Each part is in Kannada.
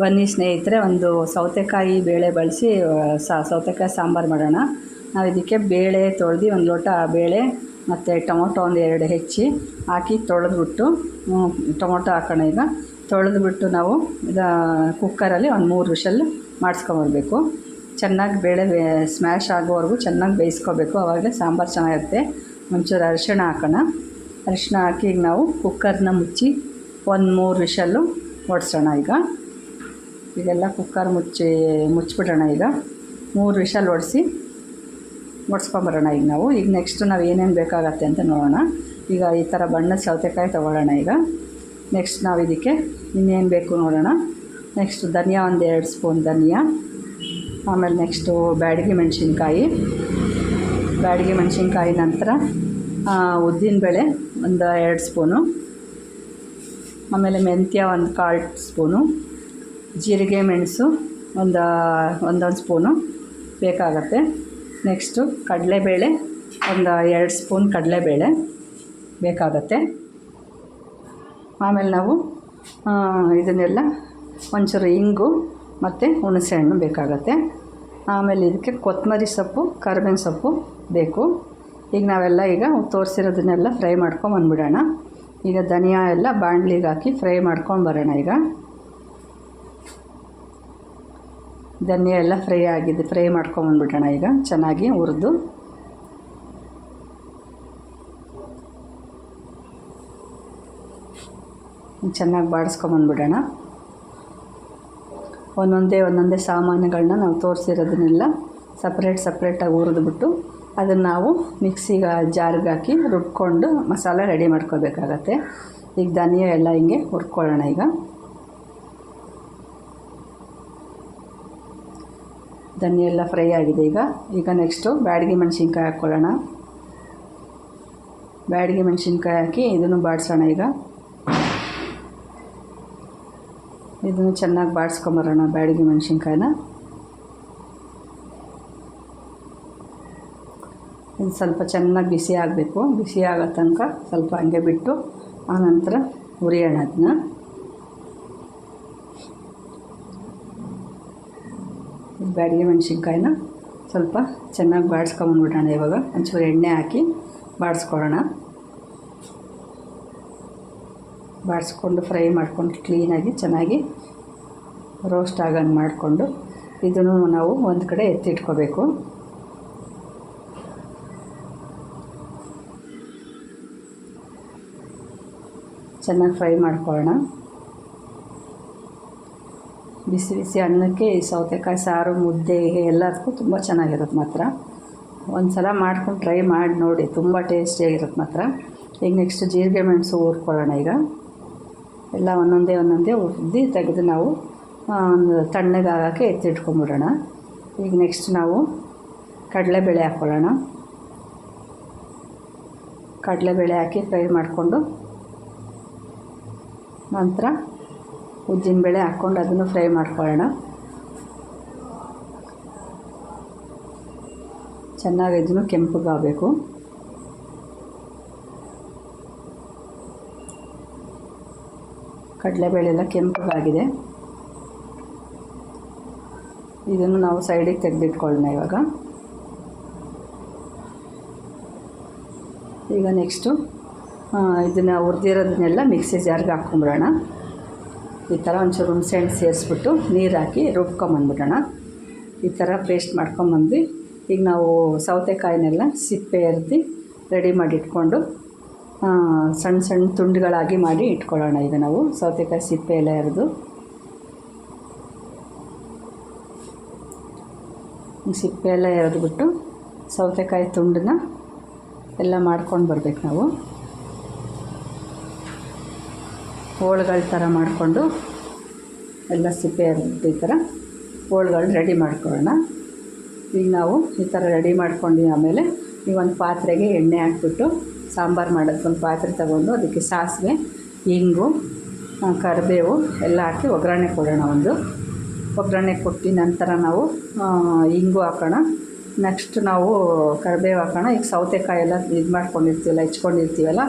ಬನ್ನಿ ಸ್ನೇಹಿತರೆ, ಒಂದು ಸೌತೆಕಾಯಿ ಬೇಳೆ ಬಳಸಿ ಸೌತೆಕಾಯಿ ಸಾಂಬಾರು ಮಾಡೋಣ. ನಾವು ಇದಕ್ಕೆ ಬೇಳೆ ತೊಳೆದು ಒಂದು ಲೋಟ ಬೇಳೆ ಮತ್ತು ಟೊಮೊಟೊ ಒಂದು 2 ಹೆಚ್ಚಿ ಹಾಕಿ ತೊಳೆದ್ಬಿಟ್ಟು ಟೊಮೊಟೊ ಹಾಕೋಣ. ಈಗ ತೊಳೆದ್ಬಿಟ್ಟು ನಾವು ಕುಕ್ಕರಲ್ಲಿ ಒಂದು 3 ವಿಷಲ್ ಮಾಡಿಸ್ಕೊಬರ್ಬೇಕು. ಚೆನ್ನಾಗಿ ಬೇಳೆ ಸ್ಮ್ಯಾಶ್ ಆಗೋವರೆಗೂ ಚೆನ್ನಾಗಿ ಬೇಯಿಸ್ಕೋಬೇಕು, ಆವಾಗಲೇ ಸಾಂಬಾರು ಚೆನ್ನಾಗಿರುತ್ತೆ. ಒಂಚೂರು ಅರಿಶಿಣ ಹಾಕೋಣ. ಅರಿಶಿಣ ಹಾಕಿ ಈಗ ನಾವು ಕುಕ್ಕರ್ನ ಮುಚ್ಚಿ ಒಂದು 3 ವಿಷಲ್ಲು ಹೊಡ್ಸೋಣ. ಈಗೆಲ್ಲ ಕುಕ್ಕರ್ ಮುಚ್ಚಿಬಿಡೋಣ. ಈಗ 3 ವಿಷಲ್ ಹೊಡ್ಸ್ಕೊಂಬರೋಣ. ಈಗ ನೆಕ್ಸ್ಟು ನಾವು ಏನೇನು ಬೇಕಾಗತ್ತೆ ಅಂತ ನೋಡೋಣ. ಈಗ ಈ ಥರ ಬಣ್ಣದ ಸೌತೆಕಾಯಿ ತೊಗೊಳ್ಳೋಣ. ಈಗ ನೆಕ್ಸ್ಟ್ ನಾವು ಇದಕ್ಕೆ ಇನ್ನೇನು ಬೇಕು ನೋಡೋಣ. ನೆಕ್ಸ್ಟು ಧನಿಯಾ ಒಂದು 2 ಸ್ಪೂನ್ ಧನಿಯಾ, ಆಮೇಲೆ ನೆಕ್ಸ್ಟು ಬ್ಯಾಡಗಿ ಮೆಣಸಿನ್ಕಾಯಿ ನಂತರ ಉದ್ದಿನಬೇಳೆ ಒಂದು 2 ಸ್ಪೂನು, ಆಮೇಲೆ ಮೆಂತ್ಯ ಒಂದು 1/4 ಸ್ಪೂನು, ಜೀರಿಗೆ ಮೆಣಸು ಒಂದೊಂದು ಸ್ಪೂನು ಬೇಕಾಗತ್ತೆ. ನೆಕ್ಸ್ಟು ಕಡಲೆಬೇಳೆ ಒಂದು 2 ಸ್ಪೂನ್ ಕಡಲೆಬೇಳೆ ಬೇಕಾಗತ್ತೆ. ಆಮೇಲೆ ನಾವು ಇದನ್ನೆಲ್ಲ ಒಂಚೂರು ಇಂಗು ಮತ್ತು ಹುಣಸೆಹಣ್ಣು ಬೇಕಾಗತ್ತೆ. ಆಮೇಲೆ ಇದಕ್ಕೆ ಕೊತ್ತಂಬರಿ ಸೊಪ್ಪು, ಕರಿಬೇವಿನ ಸೊಪ್ಪು ಬೇಕು. ಈಗ ನಾವೆಲ್ಲ ತೋರಿಸಿರೋದನ್ನೆಲ್ಲ ಫ್ರೈ ಮಾಡ್ಕೊಂಬಂದ್ಬಿಡೋಣ. ಈಗ ಧನಿಯಾ ಎಲ್ಲ ಬಾಣಲಿಗೆ ಹಾಕಿ ಫ್ರೈ ಮಾಡ್ಕೊಂಡು ಬರೋಣ. ಈಗ ಧನಿಯಾ ಎಲ್ಲ ಫ್ರೈ ಮಾಡ್ಕೊಂಬಂದ್ಬಿಡೋಣ. ಈಗ ಚೆನ್ನಾಗಿ ಹುರಿದು ಚೆನ್ನಾಗಿ ಬಾಡಿಸ್ಕೊಂಬಂದ್ಬಿಡೋಣ. ಒಂದೊಂದೇ ಸಾಮಾನುಗಳನ್ನ ನಾವು ತೋರಿಸಿರೋದನ್ನೆಲ್ಲ ಸಪ್ರೇಟಾಗಿ ಹುರಿದ್ಬಿಟ್ಟು ಅದನ್ನು ನಾವು ಮಿಕ್ಸಿಗೆ ಜಾರ್ಗೆ ಹಾಕಿ ರುಬ್ಕೊಂಡು ಮಸಾಲೆ ರೆಡಿ ಮಾಡ್ಕೋಬೇಕಾಗತ್ತೆ. ಈಗ ಧನಿಯಾ ಎಲ್ಲ ಹಿಂಗೆ ಹುರ್ಕೊಳ್ಳೋಣ. ಈಗ ಧನಿಯಾ ಎಲ್ಲ ಫ್ರೈ ಆಗಿದೆ. ಈಗ ನೆಕ್ಸ್ಟು ಬ್ಯಾಡಗಿ ಮೆಣಸಿನ್ಕಾಯಿ ಹಾಕ್ಕೊಳ್ಳೋಣ. ಬ್ಯಾಡಗಿ ಮೆಣಸಿನ್ಕಾಯಿ ಹಾಕಿ ಇದನ್ನು ಬಾಡಿಸೋಣ. ಈಗ ಇದನ್ನು ಚೆನ್ನಾಗಿ ಬಾಡಿಸ್ಕೊಂಬರೋಣ. ಬ್ಯಾಡಗಿ ಮೆಣಸಿನ್ಕಾಯಿನ ಇದು ಸ್ವಲ್ಪ ಚೆನ್ನಾಗಿ ಬಿಸಿ ಆಗಬೇಕು. ಬಿಸಿ ಆಗೋ ತನಕ ಸ್ವಲ್ಪ ಹಂಗೆ ಬಿಟ್ಟು ಆನಂತರ ಹುರಿಯೋಣ. ಅದನ್ನ ಬ್ಯಾಡಗಿ ಮೆಣಸಿನ್ಕಾಯಿನ ಸ್ವಲ್ಪ ಚೆನ್ನಾಗಿ ಬಾಡಿಸ್ಕೊಂಬಂದ್ಬಿಡೋಣ. ಇವಾಗ ಒಂಚೂರು ಎಣ್ಣೆ ಹಾಕಿ ಬಾಡಿಸ್ಕೊಳ್ಳೋಣ. ಬಾಡಿಸ್ಕೊಂಡು ಫ್ರೈ ಮಾಡ್ಕೊಂಡು ಕ್ಲೀನಾಗಿ ಚೆನ್ನಾಗಿ ರೋಸ್ಟ್ ಆಗಂಗೆ ಮಾಡಿಕೊಂಡು ಇದನ್ನು ನಾವು ಒಂದು ಕಡೆ ಎತ್ತಿಟ್ಕೋಬೇಕು. ಚೆನ್ನಾಗಿ ಫ್ರೈ ಮಾಡ್ಕೊಳ್ಳೋಣ. ಬಿಸಿ ಬಿಸಿ ಅನ್ನಕ್ಕೆ ಈ ಸೌತೆಕಾಯಿ ಸಾರು, ಮುದ್ದೆಗೆ ಎಲ್ಲದಕ್ಕೂ ತುಂಬ ಚೆನ್ನಾಗಿರುತ್ತೆ. ಮಾತ್ರ ಒಂದು ಸಲ ಮಾಡ್ಕೊಂಡು ಟ್ರೈ ಮಾಡಿ ನೋಡಿ, ತುಂಬ ಟೇಸ್ಟಿಯಾಗಿರುತ್ತೆ ಮಾತ್ರ. ಈಗ ನೆಕ್ಸ್ಟ್ ಜೀರಿಗೆ ಮೆಣಸು ಹುರ್ಕೊಳ್ಳೋಣ. ಈಗ ಎಲ್ಲ ಒಂದೊಂದೇ ಹುರಿದು ತೆಗೆದು ನಾವು ಒಂದು ತಣ್ಣಗೆ ಆಗೋಕ್ಕೆ ಎತ್ತಿಟ್ಕೊಂಬಿಡೋಣ. ಈಗ ನೆಕ್ಸ್ಟ್ ನಾವು ಕಡಲೆಬೇಳೆ ಹಾಕ್ಕೊಳ್ಳೋಣ. ಕಡಲೆಬೇಳೆ ಹಾಕಿ ಫ್ರೈ ಮಾಡಿಕೊಂಡು ನಂತರ ಉದ್ದಿನಬೇಳೆ ಹಾಕ್ಕೊಂಡು ಅದನ್ನು ಫ್ರೈ ಮಾಡ್ಕೊಳ್ಳೋಣ. ಚೆನ್ನಾಗಿ ಇದನ್ನು ಕೆಂಪಗಾಗಬೇಕು. ಕಡಲೆಬೇಳೆ ಎಲ್ಲ ಕೆಂಪಗಾಗಿದೆ. ಇದನ್ನು ನಾವು ಸೈಡಿಗೆ ತೆಗೆದಿಟ್ಕೊಳ್ಳೋಣ. ಈಗ ನೆಕ್ಸ್ಟು ಇದನ್ನು ಹುರಿದಿರೋದನ್ನೆಲ್ಲ ಮಿಕ್ಸಿ ಜಾರ್ಗೆ ಹಾಕ್ಕೊಂಬಿಡೋಣ. ಈ ಥರ ಒಂಚೂರು ಹುಣಸೆಹಣ್ಣು ಸೇರಿಸ್ಬಿಟ್ಟು ನೀರು ಹಾಕಿ ರುಬ್ಕೊಂಬಂದ್ಬಿಡೋಣ. ಈ ಥರ ಪೇಸ್ಟ್ ಮಾಡ್ಕೊಂಬಂದು ಈಗ ನಾವು ಸೌತೆಕಾಯಿನೆಲ್ಲ ಸಿಪ್ಪೆ ಎರ್ದು ರೆಡಿ ಮಾಡಿ ಇಟ್ಕೊಂಡು ಸಣ್ಣ ತುಂಡುಗಳಾಗಿ ಮಾಡಿ ಇಟ್ಕೊಳ್ಳೋಣ. ಈಗ ನಾವು ಸೌತೆಕಾಯಿ ಸಿಪ್ಪೆ ಎಲ್ಲ ಎರೆದು ಸಿಪ್ಪೆ ಎಲ್ಲ ಎರೆದ್ಬಿಟ್ಟು ಸೌತೆಕಾಯಿ ತುಂಡನ್ನ ಎಲ್ಲ ಮಾಡ್ಕೊಂಡು ಬರ್ಬೇಕು. ನಾವು ಹೋಳುಗಳ ಥರ ಮಾಡಿಕೊಂಡು ಎಲ್ಲ ಸಿಪ್ಪೆ ಎರೆದ್ಬಿಟ್ಟು ಈ ಥರ ಹೋಳುಗಳು ರೆಡಿ ಮಾಡ್ಕೊಳ್ಳೋಣ. ಈಗ ನಾವು ಈ ಥರ ರೆಡಿ ಮಾಡ್ಕೊಂಡು ಆಮೇಲೆ ಈಗ ಒಂದು ಪಾತ್ರೆಗೆ ಎಣ್ಣೆ ಹಾಕ್ಬಿಟ್ಟು ಸಾಂಬಾರು ಮಾಡೋದಕ್ಕೆ ಒಂದು ಪಾತ್ರೆ ತಗೊಂಡು ಅದಕ್ಕೆ ಸಾಸಿವೆ, ಇಂಗು, ಕರಿಬೇವು ಎಲ್ಲ ಹಾಕಿ ಒಗ್ಗರಣೆ ಕೊಡೋಣ. ಒಗ್ಗರಣೆ ಕೊಟ್ಟು ನಂತರ ನಾವು ಇಂಗು ಹಾಕೋಣ. ನೆಕ್ಸ್ಟ್ ನಾವು ಕರಿಬೇವು ಹಾಕೋಣ. ಈಗ ಸೌತೆಕಾಯಿ ಎಲ್ಲ ಇದು ಮಾಡ್ಕೊಂಡಿರ್ತೀವಲ್ಲ, ಹೆಚ್ಕೊಂಡಿರ್ತೀವಲ್ಲ,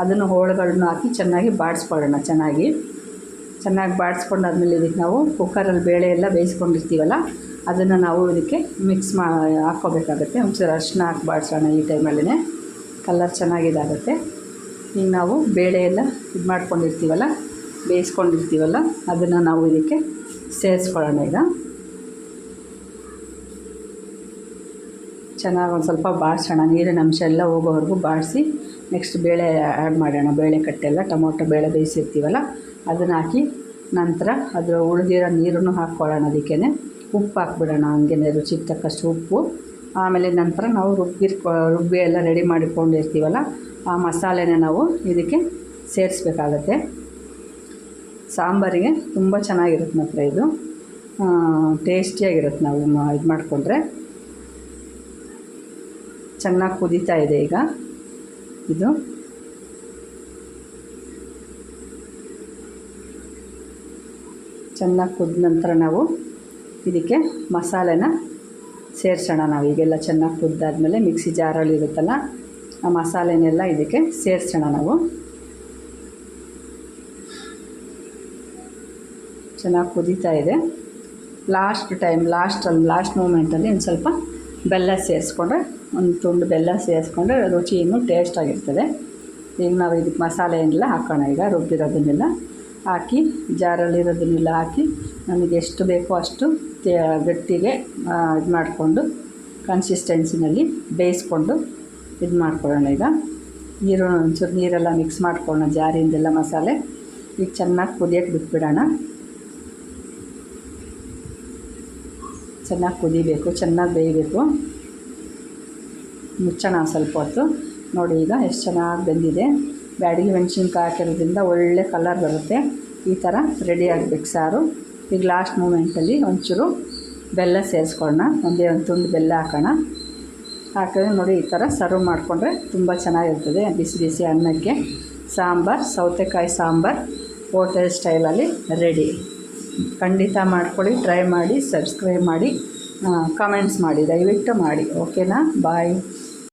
ಅದನ್ನು ಹೋಳುಗಳನ್ನ ಹಾಕಿ ಚೆನ್ನಾಗಿ ಬಾಡಿಸ್ಕೊಳ್ಳೋಣ. ಚೆನ್ನಾಗಿ ಚೆನ್ನಾಗಿ ಬಾಡಿಸ್ಕೊಂಡಾದ್ಮೇಲೆ ಇದಕ್ಕೆ ನಾವು ಕುಕ್ಕರಲ್ಲಿ ಬೇಳೆ ಎಲ್ಲ ಬೇಯಿಸ್ಕೊಂಡಿರ್ತೀವಲ್ಲ ಅದನ್ನು ನಾವು ಇದಕ್ಕೆ ಮಿಕ್ಸ್ ಹಾಕ್ಕೋಬೇಕಾಗತ್ತೆ. ಒಂಚೂರು ಅರಿಶಿನ ಹಾಕಿ ಬಾಡಿಸೋಣ ಈ ಟೈಮಲ್ಲೇ, ಕಲರ್ ಚೆನ್ನಾಗಿದಾಗುತ್ತೆ. ಈಗ ನಾವು ಬೇಳೆ ಎಲ್ಲ ಇದು ಮಾಡ್ಕೊಂಡಿರ್ತೀವಲ್ಲ, ಬೇಯಿಸ್ಕೊಂಡಿರ್ತೀವಲ್ಲ ಅದನ್ನು ನಾವು ಇದಕ್ಕೆ ಸೇರಿಸ್ಕೊಳ್ಳೋಣ. ಈಗ ಚೆನ್ನಾಗಿ ಒಂದು ಸ್ವಲ್ಪ ಬಾಡಿಸೋಣ, ನೀರಿನ ಅಂಶ ಎಲ್ಲ ಹೋಗೋವರೆಗೂ ಬಾಡಿಸಿ ನೆಕ್ಸ್ಟ್ ಬೇಳೆ ಆ್ಯಡ್ ಮಾಡೋಣ. ಬೇಳೆ ಕಟ್ಟೆಲ್ಲ ಟೊಮೊಟೊ ಬೇಳೆ ಬೇಯಿಸಿರ್ತೀವಲ್ಲ ಅದನ್ನು ಹಾಕಿ ನಂತರ ಅದರ ಉಳಿದಿರೋ ನೀರನ್ನು ಹಾಕ್ಕೊಳ್ಳೋಣ. ಅದಕ್ಕೇ ಉಪ್ಪು ಹಾಕ್ಬಿಡೋಣ, ಹಂಗೆ ರುಚಿಗೆ ತಕ್ಕಷ್ಟು ಉಪ್ಪು. ಆಮೇಲೆ ನಂತರ ನಾವು ರುಬ್ಬಿ ಎಲ್ಲ ರೆಡಿ ಮಾಡಿಕೊಂಡಿರ್ತೀವಲ್ಲ ಆ ಮಸಾಲೆನ ನಾವು ಇದಕ್ಕೆ ಸೇರಿಸ್ಬೇಕಾಗತ್ತೆ. ಸಾಂಬಾರಿಗೆ ತುಂಬ ಚೆನ್ನಾಗಿರುತ್ತೆ ಮಾತ್ರ ಇದು, ಟೇಸ್ಟಿಯಾಗಿರುತ್ತೆ. ನಾವು ಇದು ಮಾಡಿಕೊಂಡ್ರೆ ಚೆನ್ನಾಗಿ ಕುದೀತಾ ಇದೆ ಈಗ ಇದು. ಚೆನ್ನಾಗಿ ಕುದ್ದ ನಂತರ ನಾವು ಇದಕ್ಕೆ ಮಸಾಲೆನ ಸೇರಿಸೋಣ. ನಾವು ಈಗೆಲ್ಲ ಚೆನ್ನಾಗಿ ಕುದ್ದಾದ್ಮೇಲೆ ಮಿಕ್ಸಿ ಜಾರಲ್ಲಿ ಇರುತ್ತಲ್ಲ ಆ ಮಸಾಲೆನೆಲ್ಲ ಇದಕ್ಕೆ ಸೇರಿಸೋಣ. ನಾವು ಚೆನ್ನಾಗಿ ಕುದೀತಾ ಇದೆ. ಲಾಸ್ಟ್ ಮೂಮೆಂಟಲ್ಲಿ ಒಂದು ಸ್ವಲ್ಪ ಬೆಲ್ಲ ಸೇರಿಸ್ಕೊಂಡ್ರೆ, ಒಂದು ತುಂಡು ಬೆಲ್ಲ ಸೇರಿಸ್ಕೊಂಡ್ರೆ ರುಚಿ ಇನ್ನೂ ಟೇಸ್ಟಾಗಿರ್ತದೆ. ಈಗ ನಾವು ಇದಕ್ಕೆ ಮಸಾಲೆಯನ್ನೆಲ್ಲ ಹಾಕೋಣ. ಈಗ ರುಬ್ಬಿರೋದನ್ನೆಲ್ಲ ಹಾಕಿ ಜಾರಲ್ಲಿರೋದನ್ನೆಲ್ಲ ಹಾಕಿ ನಮಗೆ ಎಷ್ಟು ಬೇಕೋ ಅಷ್ಟು ಗಟ್ಟಿಗೆ ಇದು ಮಾಡಿಕೊಂಡು ಕನ್ಸಿಸ್ಟೆನ್ಸಿನಲ್ಲಿ ಬೇಯಿಸ್ಕೊಂಡು ಇದು ಮಾಡ್ಕೊಳ್ಳೋಣ. ಈಗ ಒಂಚೂರು ನೀರೆಲ್ಲ ಮಿಕ್ಸ್ ಮಾಡ್ಕೊಳ್ಳೋಣ ಜಾರಿಂದೆಲ್ಲ ಮಸಾಲೆ. ಈಗ ಚೆನ್ನಾಗಿ ಕುದಿಯೋಕ್ಕೆ ಬಿಟ್ಬಿಡೋಣ. ಚೆನ್ನಾಗಿ ಕುದಿಬೇಕು, ಚೆನ್ನಾಗಿ ಬೇಯಬೇಕು. ಮುಚ್ಚೋಣ ಸ್ವಲ್ಪ ಹೊತ್ತು. ನೋಡಿ ಈಗ ಎಷ್ಟು ಚೆನ್ನಾಗಿ ಬೆಂದಿದೆ. ಬ್ಯಾಡಗಿ ಮೆಣಸಿನ್ಕಾಯಿ ಹಾಕಿರೋದ್ರಿಂದ ಒಳ್ಳೆ ಕಲರ್ ಬರುತ್ತೆ. ಈ ಥರ ರೆಡಿ ಆಗಬೇಕು ಸಾರು. ಈಗ ಲಾಸ್ಟ್ ಮೂಮೆಂಟಲ್ಲಿ ಒಂಚೂರು ಬೆಲ್ಲ ಸೇರಿಸ್ಕೊಳ್ಳೋಣ, ಒಂದೇ ಒಂದು ತುಂಡು ಬೆಲ್ಲ ಹಾಕೋಣ. ಹಾಕಿದ್ರೆ ನೋಡಿ ಈ ಥರ ಸರ್ವ್ ಮಾಡಿಕೊಂಡ್ರೆ ತುಂಬ ಚೆನ್ನಾಗಿರ್ತದೆ ಬಿಸಿ ಬಿಸಿ ಅನ್ನಕ್ಕೆ. ಸೌತೆಕಾಯಿ ಸಾಂಬಾರು ಹೋಟೆಲ್ ಸ್ಟೈಲಲ್ಲಿ ರೆಡಿ. ಖಂಡಿತ ಮಾಡ್ಕೊಳ್ಳಿ, ಟ್ರೈ ಮಾಡಿ, ಸಬ್ಸ್ಕ್ರೈಬ್ ಮಾಡಿ, ಕಮೆಂಟ್ಸ್ ಮಾಡಿ, ದಯವಿಟ್ಟು ಮಾಡಿ. ಓಕೆನಾ? ಬಾಯ್.